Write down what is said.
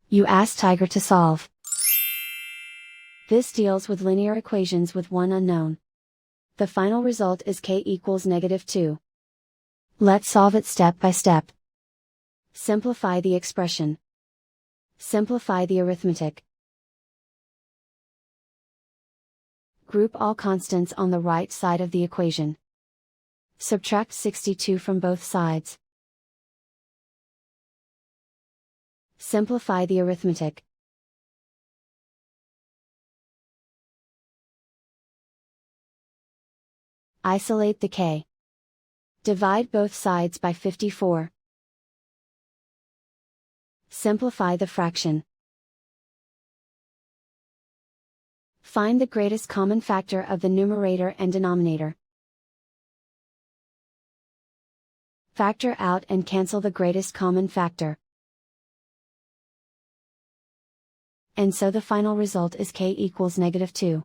You ask Tiger to solve. This deals with linear equations with one unknown. The final result is k equals -2. Let's solve it step by step. Simplify the expression. Simplify the arithmetic. Group all constants on the right side of the equation. Subtract 62 from both sides. Simplify the arithmetic. Isolate the k. Divide both sides by 54. Simplify the fraction. Find the greatest common factor of the numerator and denominator. Factor out and cancel the greatest common factor. And so the final result is k equals -2.